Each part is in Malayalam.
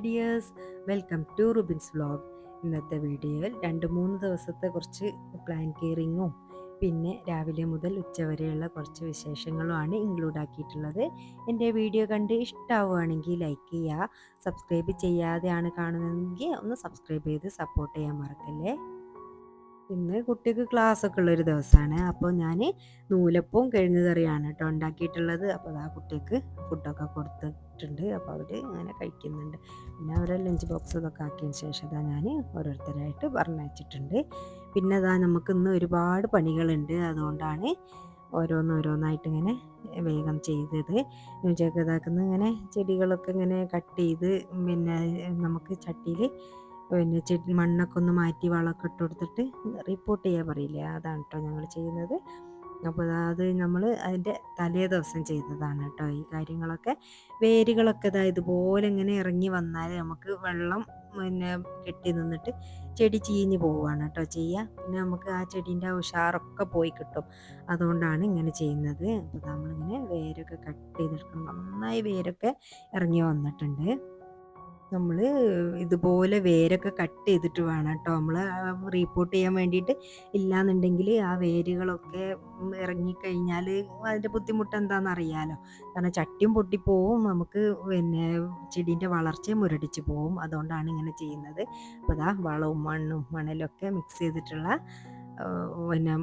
Dears, welcome to Rubin's vlog. ഇന്നത്തെ വീഡിയോയിൽ 2-3 ദിവസത്തെ കുറച്ച് പ്ലാൻ കെയറിങ്ങും പിന്നെ രാവിലെ മുതൽ ഉച്ചവരെയുള്ള കുറച്ച് വിശേഷങ്ങളുമാണ് ഇൻക്ലൂഡ് ആക്കിയിട്ടുള്ളത്. എൻ്റെ വീഡിയോ കണ്ട് ഇഷ്ടമാവുകയാണെങ്കിൽ ലൈക്ക് ചെയ്യുക, സബ്സ്ക്രൈബ് ചെയ്യാതെയാണ് കാണുന്നതെങ്കിൽ ഒന്ന് സബ്സ്ക്രൈബ് ചെയ്ത് സപ്പോർട്ട് ചെയ്യാൻ മറക്കല്ലേ. ഇന്ന് കുട്ടിക്ക് ക്ലാസ് ഒക്കെ ഉള്ളൊരു ദിവസമാണ്. അപ്പോൾ ഞാൻ നൂലപ്പവും കിഴങ്ങ് കറിയാണ് കേട്ടോ ഉണ്ടാക്കിയിട്ടുള്ളത്. അപ്പോൾ ആ കുട്ടിക്ക് ഫുഡൊക്കെ കൊടുത്തിട്ടുണ്ട്. അപ്പോൾ അവർ അങ്ങനെ കഴിക്കുന്നുണ്ട്. പിന്നെ അവരെ ലഞ്ച് ബോക്സ് ഇതൊക്കെ ആക്കിയതിന് ശേഷം ഞാൻ ഓരോരുത്തരായിട്ട് പറഞ്ഞയച്ചിട്ടുണ്ട്. പിന്നെ നമുക്ക് ഇന്ന് ഒരുപാട് പണികളുണ്ട്. അതുകൊണ്ടാണ് ഓരോന്നോരോന്നായിട്ട് ഇങ്ങനെ വേഗം ചെയ്തത്. ഉച്ചയ്ക്ക് ഇതാക്കുന്ന ഇങ്ങനെ ചെടികളൊക്കെ ഇങ്ങനെ കട്ട് ചെയ്ത് പിന്നെ നമുക്ക് ചട്ടിയിൽ പിന്നെ മണ്ണൊക്കെ ഒന്ന് മാറ്റി വളമൊക്കെ ഇട്ട് കൊടുത്തിട്ട് റിപ്പോർട്ട് ചെയ്യാൻ പറയില്ലേ, അതാണ് കേട്ടോ ഞങ്ങൾ ചെയ്യുന്നത്. അപ്പോൾ അത് നമ്മൾ അതിൻ്റെ തലേ ദിവസം ചെയ്തതാണ് കേട്ടോ ഈ കാര്യങ്ങളൊക്കെ. വേരുകളൊക്കെ ഇതുപോലെ ഇങ്ങനെ ഇറങ്ങി വന്നാൽ നമുക്ക് വെള്ളം പിന്നെ കെട്ടി നിന്നിട്ട് ചെടി ചീഞ്ഞ് പോവുകയാണ് കേട്ടോ ചെയ്യുക. പിന്നെ നമുക്ക് ആ ചെടീൻ്റെ ഉഷാറൊക്കെ പോയി കിട്ടും. അതുകൊണ്ടാണ് ഇങ്ങനെ ചെയ്യുന്നത്. അപ്പോൾ നമ്മളിങ്ങനെ വേരൊക്കെ കട്ട് ചെയ്തെടുക്കണം. നന്നായി വേരൊക്കെ ഇറങ്ങി വന്നിട്ടുണ്ട്. നമ്മൾ ഇതുപോലെ വേരൊക്കെ കട്ട് ചെയ്തിട്ട് വേണം കേട്ടോ നമ്മൾ റിപ്പോർട്ട് ചെയ്യാൻ വേണ്ടിയിട്ട്. ഇല്ലാന്നുണ്ടെങ്കിൽ ആ വേരുകളൊക്കെ ഇറങ്ങിക്കഴിഞ്ഞാൽ അതിൻ്റെ ബുദ്ധിമുട്ട് എന്താണെന്ന് അറിയാലോ. കാരണം ചട്ടിയും പൊട്ടിപ്പോവും, നമുക്ക് പിന്നെ ചെടീൻ്റെ വളർച്ചയും മുരടിച്ച് പോവും. അതുകൊണ്ടാണ് ഇങ്ങനെ ചെയ്യുന്നത്. അപ്പോൾ വളവും മണ്ണും മണലൊക്കെ മിക്സ് ചെയ്തിട്ടുള്ള പിന്നെ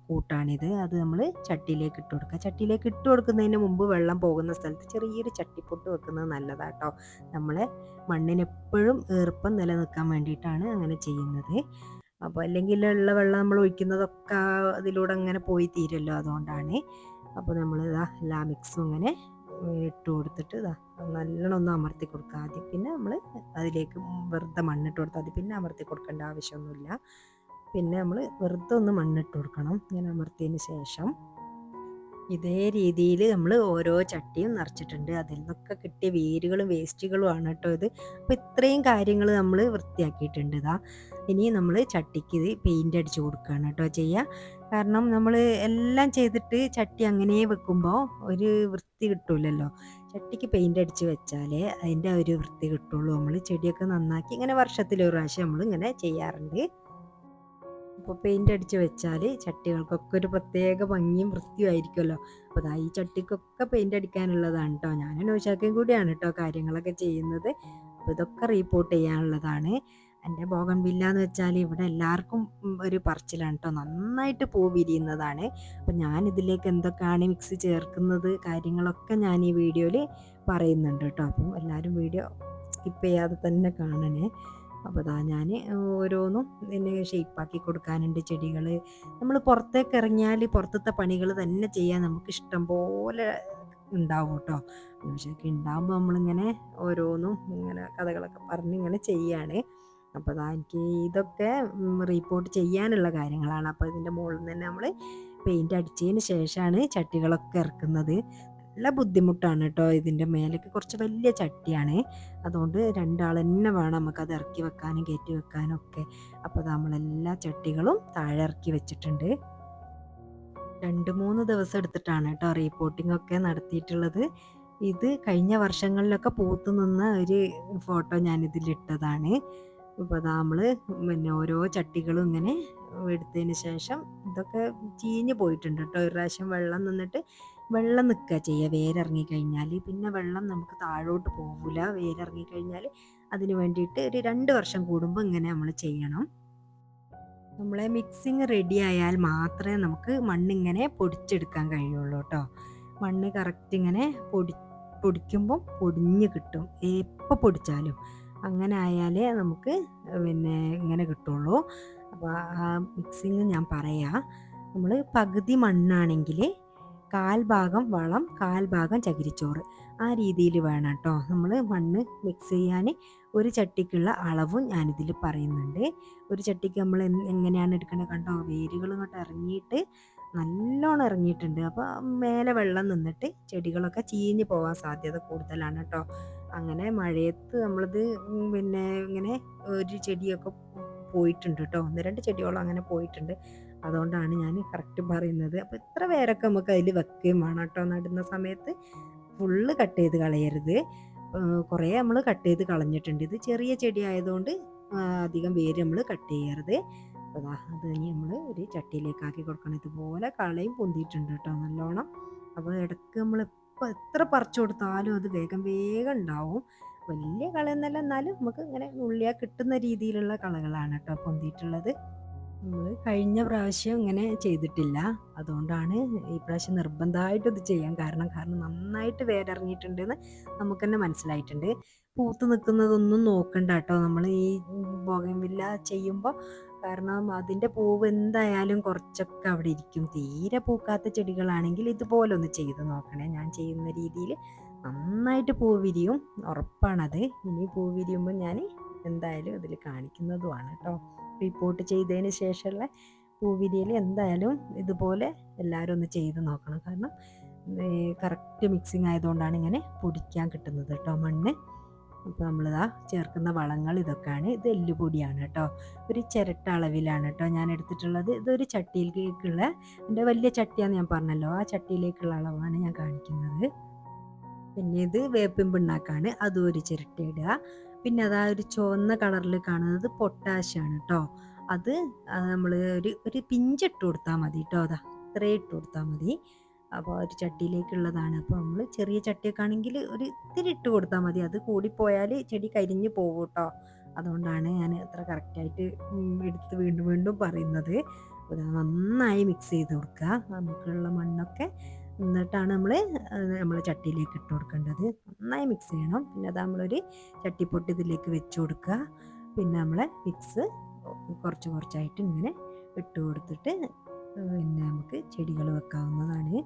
കൂട്ടാണിത്. അത് നമ്മൾ ചട്ടിയിലേക്ക് ഇട്ട് കൊടുക്കുക. ചട്ടിയിലേക്ക് ഇട്ട് കൊടുക്കുന്നതിന് മുമ്പ് വെള്ളം പോകുന്ന സ്ഥലത്ത് ചെറിയൊരു ചട്ടിപ്പൊട്ട് വെക്കുന്നത് നല്ലതാട്ടോ. നമ്മളെ മണ്ണിനെപ്പോഴും ഈർപ്പം നിലനിൽക്കാൻ വേണ്ടിയിട്ടാണ് അങ്ങനെ ചെയ്യുന്നത്. അപ്പോൾ അല്ലെങ്കിൽ ഉള്ള വെള്ളം നമ്മൾ ഒഴിക്കുന്നതൊക്കെ അതിലൂടെ അങ്ങനെ പോയി തീരുമല്ലോ, അതുകൊണ്ടാണ്. അപ്പോൾ നമ്മൾ എല്ലാ മിക്സും ഇങ്ങനെ ഇട്ട് കൊടുത്തിട്ട് നല്ലോണം ഒന്ന് അമർത്തി കൊടുക്കുക ആദ്യം. പിന്നെ നമ്മൾ അതിലേക്ക് വെറുതെ മണ്ണിട്ട് കൊടുത്താൽ മതി. പിന്നെ അമർത്തി കൊടുക്കേണ്ട ആവശ്യമൊന്നുമില്ല. പിന്നെ നമ്മൾ വെറുതെ ഒന്ന് മണ്ണിട്ട് കൊടുക്കണം. ഇങ്ങനെ അമർത്തിയതിന് ശേഷം ഇതേ രീതിയിൽ നമ്മൾ ഓരോ ചട്ടിയും നിറച്ചിട്ടുണ്ട്. അതിൽ നിന്നൊക്കെ കിട്ടിയ വേരുകളും വേസ്റ്റുകളും ആണ് കേട്ടോ ഇത്. അപ്പോൾ ഇത്രയും കാര്യങ്ങൾ നമ്മൾ വൃത്തിയാക്കിയിട്ടുണ്ട്. ഇനി നമ്മൾ ചട്ടിക്ക് പെയിൻ്റ് അടിച്ച് കൊടുക്കുകയാണ് കേട്ടോ ചെയ്യുക. കാരണം നമ്മൾ എല്ലാം ചെയ്തിട്ട് ചട്ടി അങ്ങനെ വെക്കുമ്പോൾ ഒരു വൃത്തി കിട്ടൂലല്ലോ. ചട്ടിക്ക് പെയിൻ്റ് അടിച്ച് വെച്ചാലേ അതിൻ്റെ ഒരു വൃത്തി കിട്ടുള്ളൂ. നമ്മൾ ചെടിയൊക്കെ നന്നാക്കി ഇങ്ങനെ വർഷത്തിലൊരു പ്രാവശ്യം നമ്മൾ ഇങ്ങനെ ചെയ്യാറുണ്ട്. അപ്പോൾ പെയിൻ്റ് അടിച്ച് വെച്ചാൽ ചട്ടികൾക്കൊക്കെ ഒരു പ്രത്യേക ഭംഗിയും വൃത്തിയും ആയിരിക്കുമല്ലോ. അപ്പോൾ ഈ ചട്ടിക്കൊക്കെ പെയിൻ്റ് അടിക്കാനുള്ളതാണ് കേട്ടോ. ഞാനും നൗഷാക്കയും കൂടിയാണ് കേട്ടോ കാര്യങ്ങളൊക്കെ ചെയ്യുന്നത്. അപ്പോൾ ഇതൊക്കെ റിപ്പോർട്ട് ചെയ്യാനുള്ളതാണ്. എൻ്റെ ബോഗൺവില്ല എന്ന് വെച്ചാൽ ഇവിടെ എല്ലാവർക്കും ഒരു പറച്ചിലാണ് കേട്ടോ. നന്നായിട്ട് പൂ വിരിയുന്നതാണ്. അപ്പോൾ ഞാനിതിലേക്ക് എന്തൊക്കെയാണ് മിക്സ് ചേർക്കുന്നത് കാര്യങ്ങളൊക്കെ ഞാൻ ഈ വീഡിയോയിൽ പറയുന്നുണ്ട് കേട്ടോ. അപ്പം എല്ലാവരും വീഡിയോ സ്കിപ്പ് ചെയ്യാതെ തന്നെ കാണണേ. അപ്പോൾ ഞാൻ ഓരോന്നും ഇതിന് ഷേപ്പാക്കി കൊടുക്കാനുണ്ട് ചെടികൾ. നമ്മൾ പുറത്തേക്ക് ഇറങ്ങിയാൽ പുറത്തത്തെ പണികൾ തന്നെ ചെയ്യാൻ നമുക്ക് ഇഷ്ടം പോലെ ഉണ്ടാവും കേട്ടോ. പക്ഷേ ഉണ്ടാകുമ്പോൾ നമ്മളിങ്ങനെ ഓരോന്നും ഇങ്ങനെ കഥകളൊക്കെ പറഞ്ഞ് ഇങ്ങനെ ചെയ്യാണ്. അപ്പോൾ എനിക്ക് ഇതൊക്കെ റിപ്പോർട്ട് ചെയ്യാനുള്ള കാര്യങ്ങളാണ്. അപ്പോൾ ഇതിൻ്റെ മുകളിൽ നിന്ന് തന്നെ നമ്മൾ പെയിൻ്റ് അടിച്ചതിന് ശേഷമാണ് ചട്ടികളൊക്കെ ഇറക്കുന്നത്. നല്ല ബുദ്ധിമുട്ടാണ് കേട്ടോ. ഇതിൻ്റെ മേലേക്ക് കുറച്ച് വലിയ ചട്ടിയാണ്. അതുകൊണ്ട് 2 ആൾ തന്നെ വേണം നമുക്കത് ഇറക്കി വെക്കാനും കയറ്റി വെക്കാനും ഒക്കെ. അപ്പോൾ നമ്മളെല്ലാ ചട്ടികളും താഴെ ഇറക്കി വെച്ചിട്ടുണ്ട്. 2-3 ദിവസം എടുത്തിട്ടാണ് കേട്ടോ റിപ്പോർട്ടിംഗ് ഒക്കെ നടത്തിയിട്ടുള്ളത്. ഇത് കഴിഞ്ഞ വർഷങ്ങളിലൊക്കെ പൂത്തു നിന്ന ഒരു ഫോട്ടോ ഞാനിതിലിട്ടതാണ്. ഇപ്പോൾ നമ്മൾ പിന്നെ ഓരോ ചട്ടികളും ഇങ്ങനെ എടുത്തതിന് ശേഷം ഇതൊക്കെ ചീഞ്ഞ് പോയിട്ടുണ്ട് കേട്ടോ. ഒരു പ്രാവശ്യം വെള്ളം നിന്നിട്ട് വെള്ളം നിൽക്കുക ചെയ്യുക വേരിറങ്ങിക്കഴിഞ്ഞാൽ. പിന്നെ വെള്ളം നമുക്ക് താഴോട്ട് പോകില്ല വേരിറങ്ങിക്കഴിഞ്ഞാൽ. അതിന് വേണ്ടിയിട്ട് ഒരു 2 വർഷം കൂടുമ്പോൾ ഇങ്ങനെ നമ്മൾ ചെയ്യണം. നമ്മളെ മിക്സിങ് റെഡി ആയാൽ മാത്രമേ നമുക്ക് മണ്ണിങ്ങനെ പൊടിച്ചെടുക്കാൻ കഴിയുള്ളൂ കേട്ടോ. മണ്ണ് കറക്റ്റ് ഇങ്ങനെ പൊടിക്കുമ്പം പൊടിഞ്ഞ് കിട്ടും. എപ്പോൾ പൊടിച്ചാലും അങ്ങനെ ആയാലേ നമുക്ക് പിന്നെ ഇങ്ങനെ കിട്ടുള്ളൂ. അപ്പോൾ ആ മിക്സിങ് ഞാൻ പറയാം. നമ്മൾ പകുതി മണ്ണാണെങ്കിൽ 1/4 ഭാഗം വളം 1/4 ഭാഗം ചകിരിച്ചോറ്, ആ രീതിയിൽ വേണം കേട്ടോ നമ്മൾ മണ്ണ് മിക്സ് ചെയ്യാൻ. ഒരു ചട്ടിക്കുള്ള അളവും ഞാനിതിൽ പറയുന്നുണ്ട്. ഒരു ചട്ടിക്ക് നമ്മൾ എങ്ങനെയാണ് എടുക്കേണ്ടത് കണ്ടോ. വേരുകൾ ഇങ്ങോട്ട് ഇറങ്ങിയിട്ട് നല്ലോണം ഇറങ്ങിയിട്ടുണ്ട്. അപ്പോൾ മേലെ വെള്ളം നിന്നിട്ട് ചെടികളൊക്കെ ചീഞ്ഞ് പോകാൻ സാധ്യത കൂടുതലാണ് കേട്ടോ. അങ്ങനെ മഴയത്ത് നമ്മളിത് പിന്നെ ഇങ്ങനെ ഒരു ചെടിയൊക്കെ പോയിട്ടുണ്ട് കേട്ടോ. 1-2 ചെടിയോളം അങ്ങനെ പോയിട്ടുണ്ട്. അതുകൊണ്ടാണ് ഞാൻ കറക്റ്റ് പറയുന്നത്. അപ്പോൾ ഇത്ര പേരൊക്കെ നമുക്ക് അതിൽ വെക്കുകയും വേണം കേട്ടോ. നടുന്ന സമയത്ത് ഫുള്ള് കട്ട് ചെയ്ത് കളയരുത്. കുറേ നമ്മൾ കട്ട് ചെയ്ത് കളഞ്ഞിട്ടുണ്ട്. ഇത് ചെറിയ ചെടി ആയതുകൊണ്ട് അധികം വേര് നമ്മൾ കട്ട് ചെയ്യരുത്. അപ്പോൾ അത് ഇനി നമ്മൾ ഒരു ചട്ടിയിലേക്ക് ആക്കി കൊടുക്കണം. ഇതുപോലെ കളയും പൊന്തിയിട്ടുണ്ട് കേട്ടോ നല്ലോണം. അപ്പോൾ ഇടയ്ക്ക് നമ്മൾ എത്ര പറിച്ചു കൊടുത്താലും അത് വേഗം വേഗം ഉണ്ടാവും. വലിയ കളയൊന്നല്ല, എന്നാലും നമുക്ക് ഇങ്ങനെ നുള്ളിയാൽ കിട്ടുന്ന രീതിയിലുള്ള കളകളാണ് കേട്ടോ പൊന്തിയിട്ടുള്ളത്. നമ്മൾ കഴിഞ്ഞ പ്രാവശ്യം ഇങ്ങനെ ചെയ്തിട്ടില്ല. അതുകൊണ്ടാണ് ഈ പ്രാവശ്യം നിർബന്ധമായിട്ടും ഇത് ചെയ്യാൻ കാരണം നന്നായിട്ട് വേരിറങ്ങിയിട്ടുണ്ടെന്ന് നമുക്ക് തന്നെ മനസ്സിലായിട്ടുണ്ട്. പൂത്ത് നിൽക്കുന്നതൊന്നും നോക്കണ്ട കേട്ടോ നമ്മൾ ഈ ബോഗൺവില്ല ചെയ്യുമ്പോൾ. കാരണം അതിൻ്റെ പൂവ് എന്തായാലും കുറച്ചൊക്കെ അവിടെ ഇരിക്കും. തീരെ പൂക്കാത്ത ചെടികളാണെങ്കിൽ ഇതുപോലെ ഒന്ന് ചെയ്ത് നോക്കണേ. ഞാൻ ചെയ്യുന്ന രീതിയിൽ നന്നായിട്ട് പൂ വിരിയും, ഉറപ്പാണത്. ഇനി പൂ വിരിയുമ്പോൾ ഞാൻ എന്തായാലും ഇതിൽ കാണിക്കുന്നതുമാണ് കേട്ടോ. റിപ്പോർട്ട് ചെയ്തതിന് ശേഷമുള്ള പൂവിരിയൽ എന്തായാലും ഇതുപോലെ എല്ലാവരും ഒന്ന് ചെയ്ത് നോക്കണം. കാരണം കറക്റ്റ് മിക്സിങ് ആയതുകൊണ്ടാണ് ഇങ്ങനെ പൊടിക്കാൻ കിട്ടുന്നത് കേട്ടോ മണ്ണ്. അപ്പോൾ നമ്മളിതാ ചേർക്കുന്ന വളങ്ങൾ ഇതൊക്കെയാണ്. ഇത് എല്ലുപൊടിയാണ് കേട്ടോ. ഒരു ചിരട്ട അളവിലാണ് കേട്ടോ ഞാൻ എടുത്തിട്ടുള്ളത്. ഇതൊരു ചട്ടിയിലേക്കുള്ള, എൻ്റെ വലിയ ചട്ടിയാന്ന് ഞാൻ പറഞ്ഞല്ലോ, ആ ചട്ടിയിലേക്കുള്ള അളവാണ് ഞാൻ കാണിക്കുന്നത്. പിന്നെ ഇത് വേപ്പിൻ പിണ്ണാക്കാണ്, അതും ഒരു ചിരട്ട ഇടുക. പിന്നെ അതാ ഒരു ചുവന്ന കളറിൽ കാണുന്നത് പൊട്ടാഷ്യാണ് കേട്ടോ. അത് നമ്മൾ ഒരു പിഞ്ചിട്ട് കൊടുത്താൽ മതി കേട്ടോ. അതാ ഇത്രയും ഇട്ട് കൊടുത്താൽ മതി. അപ്പോൾ ഒരു ചട്ടിയിലേക്കുള്ളതാണ്. അപ്പോൾ നമ്മൾ ചെറിയ ചട്ടിയൊക്കെ ആണെങ്കിൽ ഒരു ഇത്തിരി ഇട്ട് കൊടുത്താൽ മതി. അത് കൂടിപ്പോയാൽ ചെടി കരിഞ്ഞു പോകും കേട്ടോ. അതുകൊണ്ടാണ് ഞാൻ അത്ര കറക്റ്റായിട്ട് എടുത്ത് വീണ്ടും വീണ്ടും പറയുന്നത്. നന്നായി മിക്സ് ചെയ്ത് കൊടുക്കുക നമുക്കുള്ള മണ്ണൊക്കെ. എന്നിട്ടാണ് നമ്മൾ ചട്ടിയിലേക്ക് ഇട്ട് കൊടുക്കേണ്ടത്. നന്നായി മിക്സ് ചെയ്യണം. പിന്നെ അത് നമ്മളൊരു ചട്ടിപ്പൊട്ട് ഇതിലേക്ക് വെച്ച് കൊടുക്കുക. പിന്നെ നമ്മളെ മിക്സ് കുറച്ച് കുറച്ചായിട്ട് ഇങ്ങനെ ഇട്ട് കൊടുത്തിട്ട് പിന്നെ നമുക്ക് ചെടികൾ വെക്കാവുന്നതാണ്.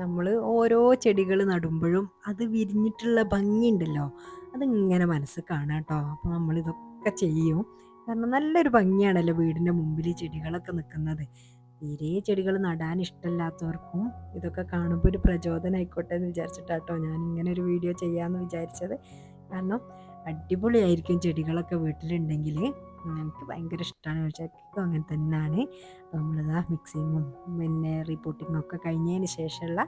നമ്മൾ ഓരോ ചെടികൾ നടുമ്പോഴും അത് വിരിഞ്ഞിട്ടുള്ള ഭംഗിയുണ്ടല്ലോ, അതിങ്ങനെ മനസ്സ് കാണാം കേട്ടോ. അപ്പോൾ നമ്മളിതൊക്കെ ചെയ്യും. കാരണം നല്ലൊരു ഭംഗിയാണല്ലോ വീടിൻ്റെ മുമ്പിൽ ചെടികളൊക്കെ നിൽക്കുന്നത്. തീരെ ചെടികൾ നടാൻ ഇഷ്ടമില്ലാത്തവർക്കും ഇതൊക്കെ കാണുമ്പോൾ ഒരു പ്രചോദനമായിക്കോട്ടെ എന്ന് വിചാരിച്ചിട്ടാട്ടോ ഞാൻ ഇങ്ങനെ ഒരു വീഡിയോ ചെയ്യാമെന്ന് വിചാരിച്ചത്. കാരണം അടിപൊളിയായിരിക്കും ചെടികളൊക്കെ വീട്ടിലുണ്ടെങ്കിൽ. എനിക്ക് ഭയങ്കര ഇഷ്ടമാണ്. ചോദിച്ചാൽ അങ്ങനെ തന്നെയാണ്. നമ്മളിതാ മിക്സിങ്ങും പിന്നെ റിപ്പോർട്ടിങ്ങും ഒക്കെ കഴിഞ്ഞതിന് ശേഷമുള്ള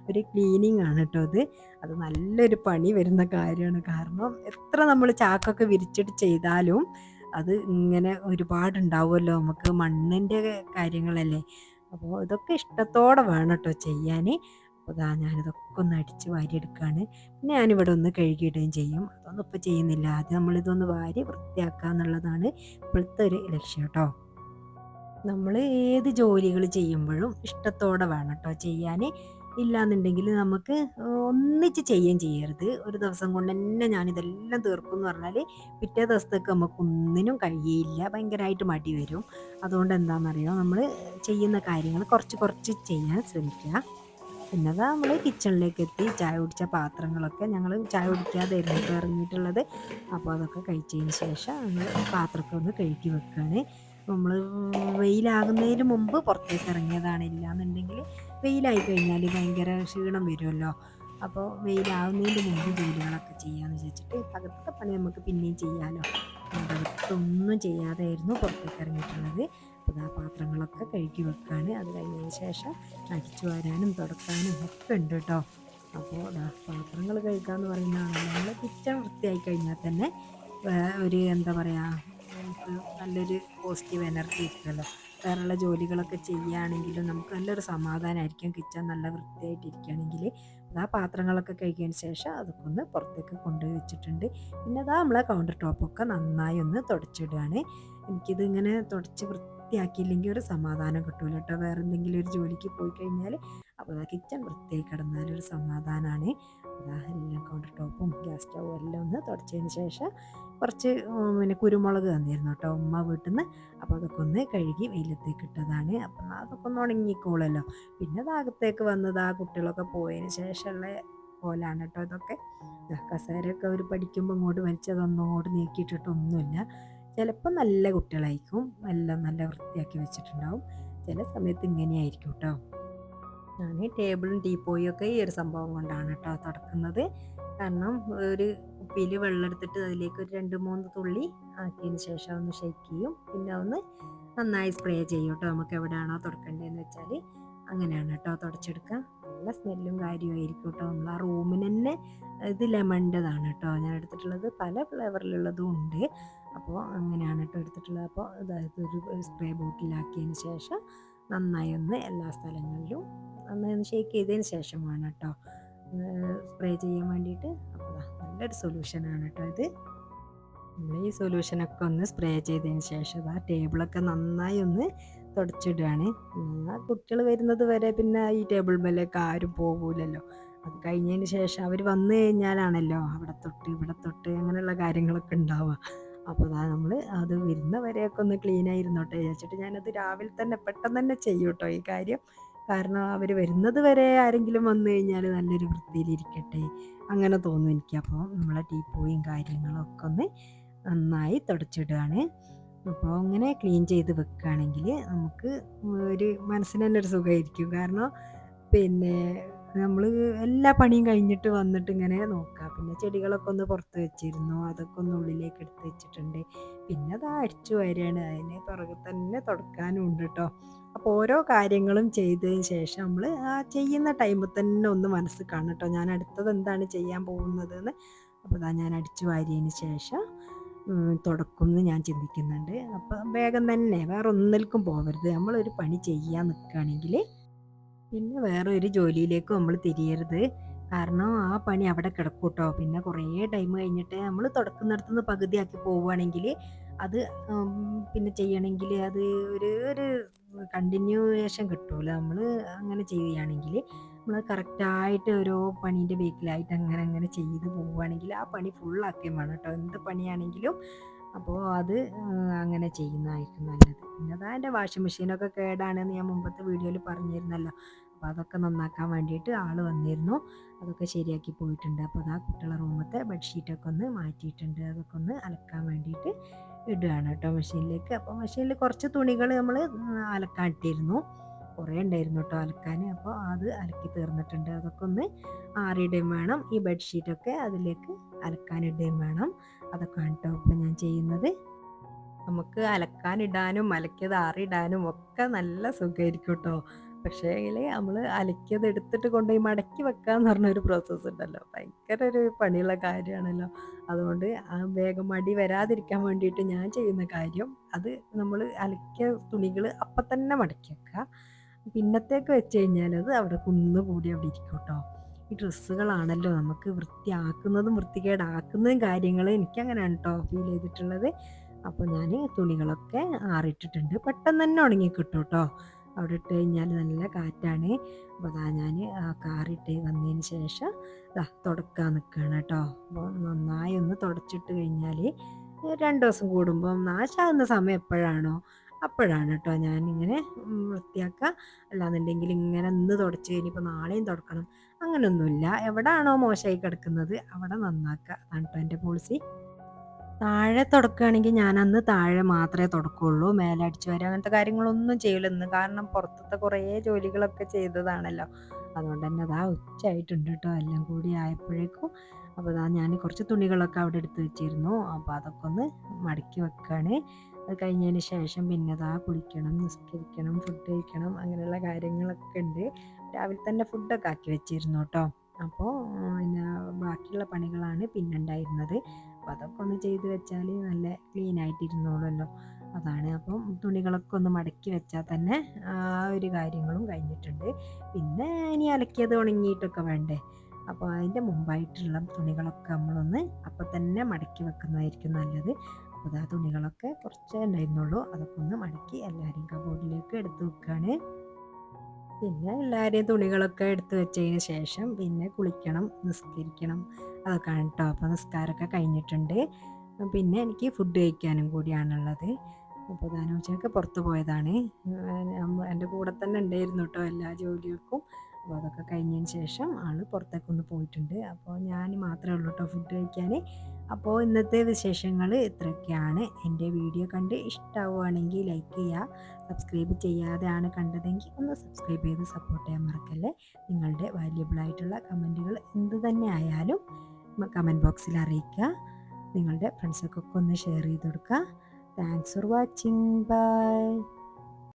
ഒരു ക്ലീനിങ് ആണ് കേട്ടോ അത് നല്ലൊരു പണി വരുന്ന കാര്യമാണ്. കാരണം എത്ര നമ്മൾ ചാക്കൊക്കെ വിരിച്ചിട്ട് ചെയ്താലും അത് ഇങ്ങനെ ഒരുപാടുണ്ടാവുമല്ലോ, നമുക്ക് മണ്ണിൻ്റെ കാര്യങ്ങളല്ലേ. അപ്പോൾ ഇതൊക്കെ ഇഷ്ടത്തോടെ വേണം കേട്ടോ ചെയ്യാൻ. അപ്പോൾ ഞാനിതൊക്കെ ഒന്ന് അടിച്ച് വാരിയെടുക്കുകയാണ്. പിന്നെ ഞാനിവിടെ ഒന്ന് കഴുകിയിടുകയും ചെയ്യും. അതൊന്നും ഇപ്പോൾ ചെയ്യുന്നില്ല. ആദ്യം നമ്മളിതൊന്ന് വാരി വൃത്തിയാക്കുക എന്നുള്ളതാണ് ഇപ്പോഴത്തെ ഒരു ലക്ഷ്യം കേട്ടോ. നമ്മൾ ഏത് ജോലികൾ ചെയ്യുമ്പോഴും ഇഷ്ടത്തോടെ വേണം കേട്ടോ ചെയ്യാൻ. ഇല്ലാന്നുണ്ടെങ്കിൽ നമുക്ക് ഒന്നിച്ച് ചെയ്യുകയും ചെയ്യരുത്. ഒരു ദിവസം കൊണ്ട് തന്നെ ഞാനിതെല്ലാം തീർക്കും എന്ന് പറഞ്ഞാൽ പിറ്റേ ദിവസത്തേക്ക് നമുക്ക് ഒന്നിനും കഴിയില്ല, ഭയങ്കരമായിട്ട് മടി വരും. അതുകൊണ്ട് എന്താണെന്നറിയോ, നമ്മൾ ചെയ്യുന്ന കാര്യങ്ങൾ കുറച്ച് കുറച്ച് ചെയ്യാൻ ശ്രമിക്കുക. പിന്നെ അതാ നമ്മൾ കിച്ചണിലേക്ക് എത്തി. ചായ കുടിച്ച പാത്രങ്ങളൊക്കെ ഞങ്ങൾ ചായ കുടിക്കാതായിരുന്നു ഇറങ്ങിയിട്ടുള്ളത്. അപ്പോൾ അതൊക്കെ കഴിച്ചതിന് ശേഷം നമ്മൾ പാത്രമൊക്കെ ഒന്ന് കഴുകി വെക്കുകയാണ്. നമ്മൾ വെയിലാകുന്നതിന് മുമ്പ് പുറത്തേക്ക് ഇറങ്ങിയതാണ്. ഇല്ലാന്നുണ്ടെങ്കിൽ വെയിലായി കഴിഞ്ഞാൽ ഭയങ്കര ക്ഷീണം വരുമല്ലോ. അപ്പോൾ വെയിലാവുന്നതിന് മുമ്പ് ജോലികളൊക്കെ ചെയ്യാമെന്ന് വിചാരിച്ചിട്ട് അകത്തെ പണി നമുക്ക് പിന്നെയും ചെയ്യാമല്ലോ. അകത്തൊന്നും ചെയ്യാതെയായിരുന്നു പുറത്തേക്ക് ഇറങ്ങിയിട്ടുള്ളത്. അപ്പോൾ ആ പാത്രങ്ങളൊക്കെ കഴുകി വെക്കുകയാണ്. അത് കഴിഞ്ഞതിന് ശേഷം അടിച്ചു വാരാനും തുടക്കാനും ഒക്കെ ഉണ്ട് കേട്ടോ. അപ്പോൾ പാത്രങ്ങൾ കഴുകുക എന്ന് പറയുന്നതാണ് നമ്മൾ കിച്ചൺ വൃത്തിയായി കഴിഞ്ഞാൽ തന്നെ ഒരു എന്താ പറയുക, നമുക്ക് നല്ലൊരു പോസിറ്റീവ് എനർജി ഇരിക്കുമല്ലോ. വേറെയുള്ള ജോലികളൊക്കെ ചെയ്യുകയാണെങ്കിലും നമുക്ക് നല്ലൊരു സമാധാനമായിരിക്കും. കിച്ചൺ നല്ല വൃത്തിയായിട്ടിരിക്കുകയാണെങ്കിൽ. ആ പാത്രങ്ങളൊക്കെ കഴുകിയതിന് ശേഷം അതൊക്കെ ഒന്ന് പുറത്തേക്ക് കൊണ്ടുപോയി വെച്ചിട്ടുണ്ട്. പിന്നെ അതാ നമ്മളെ കൗണ്ടർ ടോപ്പൊക്കെ നന്നായി ഒന്ന് തുടച്ചിടുകയാണ്. എനിക്കിത് ഇങ്ങനെ തുടച്ച് വൃത്തിയാക്കിയില്ലെങ്കിൽ ഒരു സമാധാനം കിട്ടൂല കേട്ടോ. വേറെ എന്തെങ്കിലും ഒരു ജോലിക്ക് പോയി കഴിഞ്ഞാൽ അപ്പോൾ ആ കിച്ചൺ വൃത്തിയായി കിടന്നാലൊരു സമാധാനമാണ്. അതാ എല്ലാം കൗണ്ടർ ടോപ്പും ഗ്യാസ് സ്റ്റൗവും എല്ലാം ഒന്ന് തുടച്ചതിന് ശേഷം കുറച്ച് പിന്നെ കുരുമുളക് തന്നിരുന്നു കേട്ടോ ഉമ്മ വീട്ടിൽ നിന്ന്. അപ്പോൾ അതൊക്കെ ഒന്ന് കഴുകി വെയിലത്തേക്ക് ഇട്ടതാണ്. അപ്പം അതൊക്കെ ഒന്ന് ഉണങ്ങിക്കോളല്ലോ. പിന്നെ അകത്തേക്ക് വന്നത് ആ കുട്ടികളൊക്കെ പോയതിന് ശേഷമുള്ള പോലാണ് കേട്ടോ ഇതൊക്കെ. കസേരയൊക്കെ അവർ പഠിക്കുമ്പോൾ ഇങ്ങോട്ട് വലിച്ചതൊന്നോട് നീക്കിയിട്ടിട്ടൊന്നുമില്ല. ചിലപ്പോൾ നല്ല കുട്ടികളായിരിക്കും, എല്ലാം നല്ല വൃത്തിയാക്കി വെച്ചിട്ടുണ്ടാവും. ചില സമയത്ത് ഇങ്ങനെയായിരിക്കും കേട്ടോ. ഞാൻ ടേബിളും ടീപ്പോയും ഒക്കെ ഈ ഒരു സംഭവം കൊണ്ടാണ് കേട്ടോ തുടക്കുന്നത്. കാരണം ഒരു കുപ്പിയിൽ വെള്ളം എടുത്തിട്ട് അതിലേക്ക് ഒരു 2-3 തുള്ളി ആക്കിയതിന് ശേഷം ഒന്ന് ഷെയ്ക്ക് ചെയ്യും. പിന്നെ ഒന്ന് നന്നായി സ്പ്രേ ചെയ്യും കേട്ടോ. നമുക്ക് എവിടെയാണോ തുടക്കേണ്ടതെന്ന് വെച്ചാൽ അങ്ങനെയാണ് കേട്ടോ തുടച്ചെടുക്കുക. നല്ല സ്മെല്ലും കാര്യമായിരിക്കും കേട്ടോ. നമ്മൾ ആ റൂമിന് തന്നെ ഇത് ലെമണിൻ്റെതാണ് കേട്ടോ ഞാൻ എടുത്തിട്ടുള്ളത്. പല ഫ്ലേവറിലുള്ളതും ഉണ്ട്. അപ്പോൾ അങ്ങനെയാണ് കേട്ടോ എടുത്തിട്ടുള്ളത്. അപ്പോൾ അതായത് ഒരു സ്പ്രേ ബോട്ടിലാക്കിയതിന് ശേഷം നന്നായി ഒന്ന് എല്ലാ സ്ഥലങ്ങളിലും നന്നായി ഒന്ന് ഷേക്ക് ചെയ്തതിന് ശേഷം വേണം കേട്ടോ സ്പ്രേ ചെയ്യാൻ വേണ്ടിയിട്ട്. അപ്പോൾ നല്ലൊരു സൊല്യൂഷനാണ് കേട്ടോ ഇത്. നമ്മൾ ഈ സൊല്യൂഷനൊക്കെ ഒന്ന് സ്പ്രേ ചെയ്തതിന് ശേഷം ആ ടേബിളൊക്കെ നന്നായി ഒന്ന് തുടച്ചിടുകയാണ്. കുട്ടികൾ വരുന്നത് വരെ പിന്നെ ഈ ടേബിൾ മേലേക്ക് ആരും പോകൂലല്ലോ. അത് കഴിഞ്ഞതിന് ശേഷം അവർ വന്നു കഴിഞ്ഞാലാണല്ലോ അവിടെ തൊട്ട് ഇവിടെ തൊട്ട് അങ്ങനെയുള്ള കാര്യങ്ങളൊക്കെ ഉണ്ടാവുക. അപ്പോൾ നമ്മൾ അത് വരുന്നവരെയൊക്കെ ഒന്ന് ക്ലീൻ ആയിരുന്നോട്ടെ വിചാരിച്ചിട്ട് ഞാനത് രാവിലെ തന്നെ പെട്ടെന്ന് തന്നെ ചെയ്യും കേട്ടോ ഈ കാര്യം. കാരണം അവർ വരുന്നത് വരെ ആരെങ്കിലും വന്നു കഴിഞ്ഞാൽ നല്ലൊരു വൃത്തിയിലിരിക്കട്ടെ അങ്ങനെ തോന്നും എനിക്ക്. അപ്പോൾ നമ്മളെ ടീപ്പോയും കാര്യങ്ങളും ഒക്കെ ഒന്ന് നന്നായി തുടച്ചിടുകയാണ്. അപ്പോൾ അങ്ങനെ ക്ലീൻ ചെയ്ത് വെക്കുകയാണെങ്കിൽ നമുക്ക് ഒരു മനസ്സിന് തന്നെ ഒരു സുഖമായിരിക്കും. കാരണം പിന്നെ നമ്മൾ എല്ലാ പണിയും കഴിഞ്ഞിട്ട് വന്നിട്ട് ഇങ്ങനെ നോക്കുക. പിന്നെ ചെടികളൊക്കെ ഒന്ന് പുറത്ത് വെച്ചിരുന്നു, അതൊക്കെ ഒന്ന് ഉള്ളിലേക്ക് എടുത്ത് വെച്ചിട്ടുണ്ട്. പിന്നെ അത് അടിച്ചു വാരുകയാണ്. അതിന് പുറകെ തന്നെ തുടക്കാനും ഉണ്ട് കേട്ടോ. അപ്പോൾ ഓരോ കാര്യങ്ങളും ചെയ്തതിന് ശേഷം നമ്മൾ ആ ചെയ്യുന്ന ടൈമിൽ തന്നെ ഒന്ന് മനസ്സിൽ കാണും കേട്ടോ ഞാൻ അടുത്തത് എന്താണ് ചെയ്യാൻ പോകുന്നതെന്ന്. അപ്പോൾ ഞാൻ അടിച്ചു വാരിയതിന് ശേഷം തുടക്കുമെന്ന് ഞാൻ ചിന്തിക്കുന്നുണ്ട്. അപ്പം വേഗം തന്നെ വേറെ ഒന്നിൽക്കും പോകരുത്. നമ്മളൊരു പണി ചെയ്യാൻ നിൽക്കുകയാണെങ്കിൽ പിന്നെ വേറെ ഒരു ജോലിയിലേക്ക് നമ്മൾ തിരിയരുത്. കാരണം ആ പണി അവിടെ കിടക്കും കേട്ടോ. പിന്നെ കുറേ ടൈം കഴിഞ്ഞിട്ട് നമ്മൾ തുടക്കുന്നിടത്തുനിന്ന് പകുതിയാക്കി പോവുകയാണെങ്കിൽ അത് പിന്നെ ചെയ്യണമെങ്കിൽ അത് ഒരു കണ്ടിന്യൂവേഷൻ കിട്ടൂല. നമ്മൾ അങ്ങനെ ചെയ്യുകയാണെങ്കിൽ നമ്മൾ കറക്റ്റായിട്ട് ഓരോ പണീൻ്റെ ബേക്കിലായിട്ട് അങ്ങനെ അങ്ങനെ ചെയ്ത് പോവുകയാണെങ്കിൽ ആ പണി ഫുള്ളാക്കുകയും വേണം കേട്ടോ എന്ത് പണിയാണെങ്കിലും. അപ്പോൾ അത് അങ്ങനെ ചെയ്യുന്നതായിരിക്കും നല്ലത്. പിന്നെ അതാ എൻ്റെ വാഷിംഗ് മെഷീനൊക്കെ കേടാണെന്ന് ഞാൻ മുമ്പത്തെ വീഡിയോയിൽ പറഞ്ഞിരുന്നല്ലോ. അപ്പോൾ അതൊക്കെ നന്നാക്കാൻ വേണ്ടിയിട്ട് ആൾ വന്നിരുന്നു. അതൊക്കെ ശരിയാക്കി പോയിട്ടുണ്ട്. അപ്പോൾ അതാ കുട്ടികളുടെ റൂമത്തെ ബെഡ്ഷീറ്റൊക്കെ ഒന്ന് മാറ്റിയിട്ടുണ്ട്. അതൊക്കെ ഒന്ന് അലക്കാൻ വേണ്ടിയിട്ട് ഇടുകയാണ് കേട്ടോ മെഷീനിലേക്ക്. അപ്പോൾ മെഷീനിൽ കുറച്ച് തുണികൾ നമ്മൾ അലക്കാൻ ഇട്ടിരുന്നു. കുറേ ഉണ്ടായിരുന്നു കേട്ടോ അലക്കാൻ. അപ്പോൾ അത് അലക്കി തീർന്നിട്ടുണ്ട്. അതൊക്കെ ഒന്ന് ആറിയിടുകയും വേണം. ഈ ബെഡ്ഷീറ്റൊക്കെ അതിലേക്ക് അലക്കാനിടുകയും വേണം. അതൊക്കെയാണ് കേട്ടോ ഇപ്പം ഞാൻ ചെയ്യുന്നത്. നമുക്ക് അലക്കാനിടാനും അലക്കിയത് ആറിയിടാനും ഒക്കെ നല്ല സുഖമായിരിക്കും കേട്ടോ. പക്ഷേ നമ്മൾ അലക്കിയത് എടുത്തിട്ട് കൊണ്ടുപോയി മടക്കി വെക്കുക എന്ന് പറഞ്ഞൊരു പ്രോസസ്സ് ഉണ്ടല്ലോ, ഭയങ്കര ഒരു പണിയുള്ള കാര്യമാണല്ലോ. അതുകൊണ്ട് ആ വേഗം മടി വരാതിരിക്കാൻ വേണ്ടിയിട്ട് ഞാൻ ചെയ്യുന്ന കാര്യം അത് നമ്മൾ അലക്കിയ തുണികൾ അപ്പം തന്നെ മടക്കി വെക്കുക. പിന്നത്തേക്ക് വെച്ച് കഴിഞ്ഞാൽ അത് അവിടെ കുന്നുകൂടി അവിടെ ഇരിക്കും കേട്ടോ. ഈ ഡ്രസ്സുകളാണല്ലോ നമുക്ക് വൃത്തിയാക്കുന്നതും വൃത്തികേടാക്കുന്നതും കാര്യങ്ങൾ എനിക്കങ്ങനെയാണ് കേട്ടോ ഫീൽ ചെയ്തിട്ടുള്ളത്. അപ്പോൾ ഞാൻ തുണികളൊക്കെ ആറിയിട്ടിട്ടുണ്ട്. പെട്ടെന്ന് തന്നെ ഉണങ്ങി കിട്ടും കേട്ടോ. അവിടെ ഇട്ട് കഴിഞ്ഞാൽ നല്ല കാറ്റാണ്. അപ്പോൾ ഞാൻ കാറിട്ട് വന്നതിന് ശേഷം തുടക്കാൻ നിൽക്കുകയാണ് കേട്ടോ. അപ്പോൾ നന്നായി ഒന്ന് തുടച്ചിട്ട് കഴിഞ്ഞാൽ 2 ദിവസം കൂടുമ്പം നാശാകുന്ന സമയം എപ്പോഴാണോ അപ്പോഴാണ് കേട്ടോ ഞാനിങ്ങനെ വൃത്തിയാക്കുക. അല്ലാന്നുണ്ടെങ്കിൽ ഇങ്ങനെ ഇന്ന് തുടച്ച് കഴിഞ്ഞിപ്പോൾ നാളെയും തുടക്കണം അങ്ങനെയൊന്നുമില്ല. എവിടെയാണോ മോശമായി കിടക്കുന്നത് അവിടെ നന്നാക്കുക. അതാണ് കേട്ടോ എൻ്റെ പോളിസി. താഴെ തുടക്കുകയാണെങ്കിൽ ഞാനന്ന് താഴെ മാത്രമേ തുടക്കുകയുള്ളൂ. മേലെ അടിച്ചു വാരുക അങ്ങനത്തെ കാര്യങ്ങളൊന്നും ചെയ്യില്ല ഇന്ന്. കാരണം പുറത്തത്തെ കുറേ ജോലികളൊക്കെ ചെയ്തതാണല്ലോ. അതുകൊണ്ട് തന്നെ ഉച്ചയായിട്ടുണ്ട് കേട്ടോ എല്ലാം കൂടി ആയപ്പോഴേക്കും. അപ്പോൾ ഞാൻ കുറച്ച് തുണികളൊക്കെ അവിടെ എടുത്ത് വെച്ചിരുന്നു. അപ്പോൾ അതൊക്കെ ഒന്ന് മടക്കി വെക്കുകയാണ്. അത് കഴിഞ്ഞതിന് ശേഷം പിന്നെ കുളിക്കണം, നിസ്കരിക്കണം, ഫുഡ് കഴിക്കണം, അങ്ങനെയുള്ള കാര്യങ്ങളൊക്കെ ഉണ്ട്. രാവിലെ തന്നെ ഫുഡൊക്കെ ആക്കി വെച്ചിരുന്നു കേട്ടോ. അപ്പോൾ പിന്നെ ബാക്കിയുള്ള പണികളാണ് പിന്നെ ഉണ്ടായിരുന്നത്. അപ്പോൾ അതൊക്കെ ഒന്ന് ചെയ്ത് വെച്ചാൽ നല്ല ക്ലീൻ ആയിട്ടിരുന്നോളുമല്ലോ. അതാണ്. അപ്പം തുണികളൊക്കെ ഒന്ന് മടക്കി വെച്ചാൽ തന്നെ ആ ഒരു കാര്യങ്ങളും കഴിഞ്ഞിട്ടുണ്ട്. പിന്നെ ഇനി അലക്കിയത് ഉണങ്ങിയിട്ടൊക്കെ വേണ്ടേ. അപ്പോൾ അതിൻ്റെ മുമ്പായിട്ടുള്ള തുണികളൊക്കെ നമ്മളൊന്ന് അപ്പം തന്നെ മടക്കി വെക്കുന്നതായിരിക്കും നല്ലത്. അപ്പോൾ തുണികളൊക്കെ കുറച്ചേ ഉണ്ടായിരുന്നുള്ളൂ. അതൊക്കെ ഒന്ന് മടക്കി എല്ലാവരെയും കബോർഡിലേക്ക് എടുത്ത് വെക്കുകയാണ്. പിന്നെ എല്ലാവരെയും തുണികളൊക്കെ എടുത്ത് വെച്ചതിന് ശേഷം പിന്നെ കുളിക്കണം, നിസ്കരിക്കണം, അതൊക്കെയാണ് കേട്ടോ. അപ്പോൾ നിസ്കാരമൊക്കെ കഴിഞ്ഞിട്ടുണ്ട്. പിന്നെ എനിക്ക് ഫുഡ് കഴിക്കാനും കൂടിയാണുള്ളത്. അപ്പോൾ ഉച്ചയ്ക്ക് പുറത്ത് പോയതാണ്. എൻ്റെ കൂടെ തന്നെ ഉണ്ടായിരുന്നു കേട്ടോ എല്ലാ ജോലികൾക്കും. അപ്പോൾ അതൊക്കെ കഴിഞ്ഞതിന് ശേഷം ആൾ പുറത്തേക്കൊന്ന് പോയിട്ടുണ്ട്. അപ്പോൾ ഞാൻ മാത്രമേ ഉള്ളൂ കേട്ടോ ഫുഡ് കഴിക്കാൻ. അപ്പോൾ ഇന്നത്തെ വിശേഷങ്ങൾ ഇത്രയൊക്കെയാണ്. എൻ്റെ വീഡിയോ കണ്ട് ഇഷ്ടമാവുകയാണെങ്കിൽ ലൈക്ക് ചെയ്യുക. സബ്സ്ക്രൈബ് ചെയ്യാതെയാണ് കണ്ടതെങ്കിൽ ഒന്ന് സബ്സ്ക്രൈബ് ചെയ്ത് സപ്പോർട്ട് ചെയ്യാൻ മറക്കല്ലേ. നിങ്ങളുടെ വാല്യുബിളായിട്ടുള്ള കമൻറ്റുകൾ എന്ത് തന്നെ ആയാലും കമൻറ്റ് ബോക്സിൽ അറിയിക്കുക. നിങ്ങളുടെ ഫ്രണ്ട്സൊക്കെ ഒന്ന് ഷെയർ ചെയ്ത് കൊടുക്കുക. Thanks for watching. ബൈ.